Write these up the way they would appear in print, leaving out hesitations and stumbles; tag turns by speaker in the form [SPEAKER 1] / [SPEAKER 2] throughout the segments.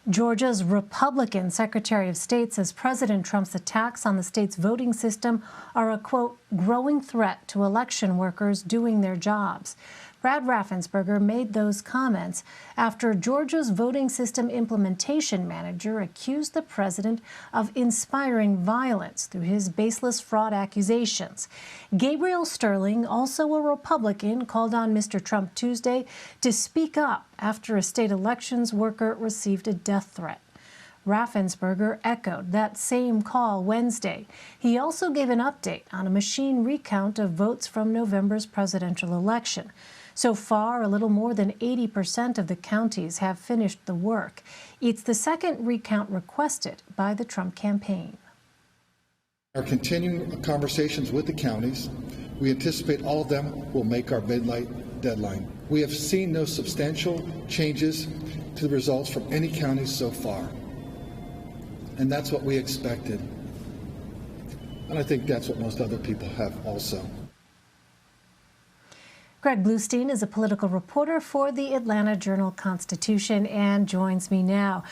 [SPEAKER 1] Georgia's Republican Secretary of State says President Trump's attacks on the state's voting system are a, quote, growing threat to election workers doing their jobs. Brad Raffensperger made those comments after Georgia's voting system implementation manager accused the president of inspiring violence through his baseless fraud accusations. Gabriel Sterling, also a Republican, called on Mr. Trump Tuesday to speak up after a state elections worker received a death threat. Raffensperger echoed that same call Wednesday. He also gave an update on a machine recount of votes from November's presidential election. So far, a little more than 80% of the counties have finished the work. It's the second recount requested by the Trump campaign.
[SPEAKER 2] Our continuing conversations with the counties, we anticipate all of them will make our midnight deadline. We have seen no substantial changes to the results from any counties so far. And that's what we expected. And I think that's what most other people have also.
[SPEAKER 1] Greg Bluestein is a political reporter for the Atlanta Journal-Constitution and joins me now.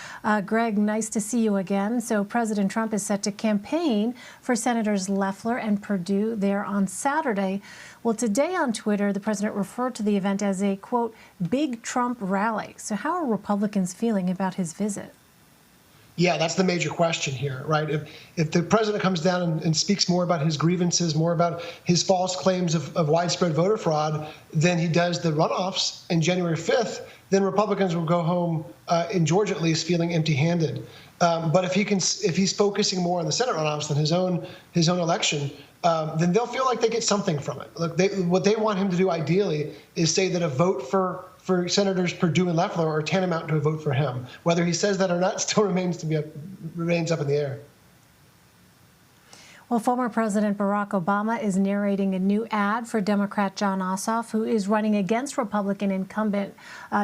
[SPEAKER 1] Greg, nice to see you again. So President Trump is set to campaign for Senators Loeffler and Perdue there on Saturday. Well, today on Twitter, the president referred to the event as a, quote, big Trump rally. So how are Republicans feeling about his visit?
[SPEAKER 3] Yeah, that's the major question here, right? If the president comes down and speaks more about his grievances, more about his false claims of widespread voter fraud than he does the runoffs in January 5th, then Republicans will go home, in Georgia at least, feeling empty-handed. But if he's focusing more on the Senate runoffs than his own election, then they'll feel like they get something from it. Look, what they want him to do ideally is say that a vote for Senators Perdue and Loeffler are tantamount to a vote for him. Whether he says that or not still remains up in the air.
[SPEAKER 1] Well, former President Barack Obama is narrating a new ad for Democrat Jon Ossoff, who is running against Republican incumbent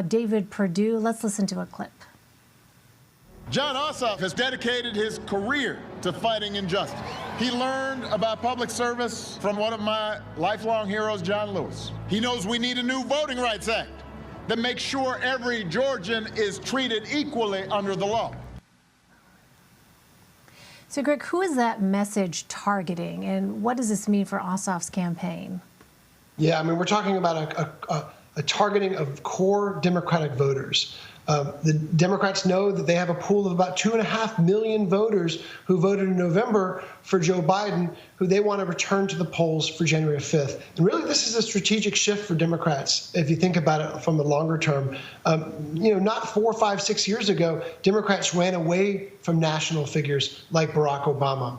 [SPEAKER 1] David Perdue. Let's listen to a clip.
[SPEAKER 4] Jon Ossoff has dedicated his career to fighting injustice. He learned about public service from one of my lifelong heroes, John Lewis. He knows we need a new Voting Rights Act that makes sure every Georgian is treated equally under the law.
[SPEAKER 1] So, Greg, who is that message targeting, and what does this mean for Ossoff's campaign?
[SPEAKER 3] Yeah, I mean, we're talking about a targeting of core Democratic voters. The Democrats know that they have a pool of about 2.5 million voters who voted in November for Joe Biden, who they want to return to the polls for January 5th. And really, this is a strategic shift for Democrats, if you think about it from the longer term. Not 4, 5, 6 years ago, Democrats ran away from national figures like Barack Obama.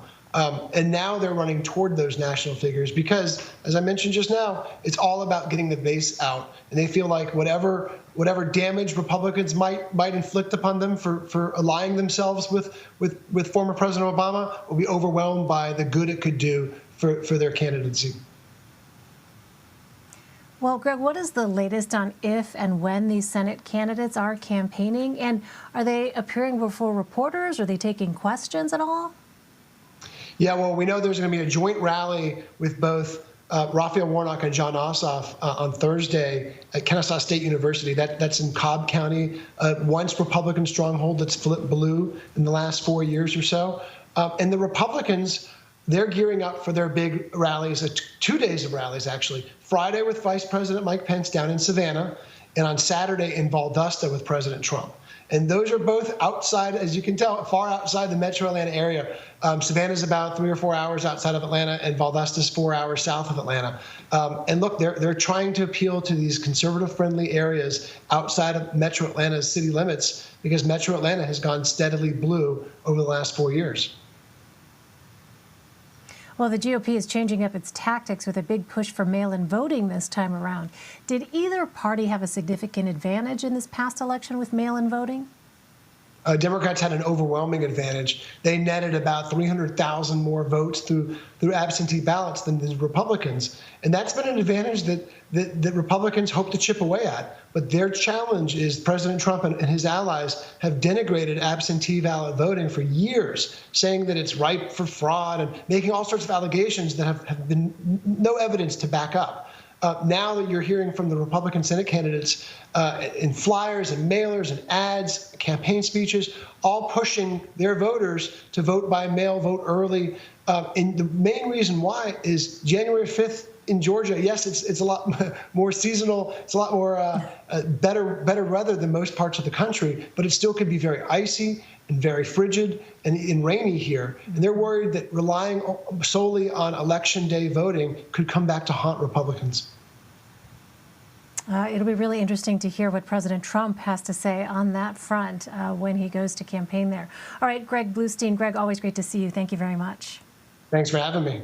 [SPEAKER 3] And now they're running toward those national figures because, as I mentioned just now, it's all about getting the base out. And they feel like whatever damage Republicans might inflict upon them for allying themselves with former President Obama will be overwhelmed by the good it could do for their candidacy.
[SPEAKER 1] Well, Greg, what is the latest on if and when these Senate candidates are campaigning? And are they appearing before reporters? Are they taking questions at all?
[SPEAKER 3] Yeah, well, we know there's going to be a joint rally with both Raphael Warnock and Jon Ossoff on Thursday at Kennesaw State University. That's in Cobb County, once Republican stronghold that's flipped blue in the last 4 years or so. And the Republicans, they're gearing up for their big rallies, 2 days of rallies, actually. Friday with Vice President Mike Pence down in Savannah, and on Saturday in Valdosta with President Trump. And those are both outside, as you can tell, far outside the metro Atlanta area. Savannah's about 3 or 4 hours outside of Atlanta, and Valdosta's 4 hours south of Atlanta. And look, they're trying to appeal to these conservative-friendly areas outside of metro Atlanta's city limits because metro Atlanta has gone steadily blue over the last 4 years.
[SPEAKER 1] Well, the GOP is changing up its tactics with a big push for mail-in voting this time around. Did either party have a significant advantage in this past election with mail-in voting?
[SPEAKER 3] Democrats had an overwhelming advantage. They netted about 300,000 more votes through absentee ballots than the Republicans. And that's been an advantage that Republicans hope to chip away at. But their challenge is President Trump and his allies have denigrated absentee ballot voting for years, saying that it's ripe for fraud and making all sorts of allegations that have been no evidence to back up. now that you're hearing from the Republican Senate candidates in flyers and mailers and ads, campaign speeches, all pushing their voters to vote by mail, vote early. And the main reason why is January 5th in Georgia. Yes, it's a lot more seasonal. It's a lot more better weather than most parts of the country, but it still could be very icy and very frigid and rainy here. And they're worried that relying solely on Election Day voting could come back to haunt Republicans.
[SPEAKER 1] It'll be really interesting to hear what President Trump has to say on that front when he goes to campaign there. All right, Greg Bluestein. Greg, always great to see you. Thank you very much.
[SPEAKER 3] Thanks for having me.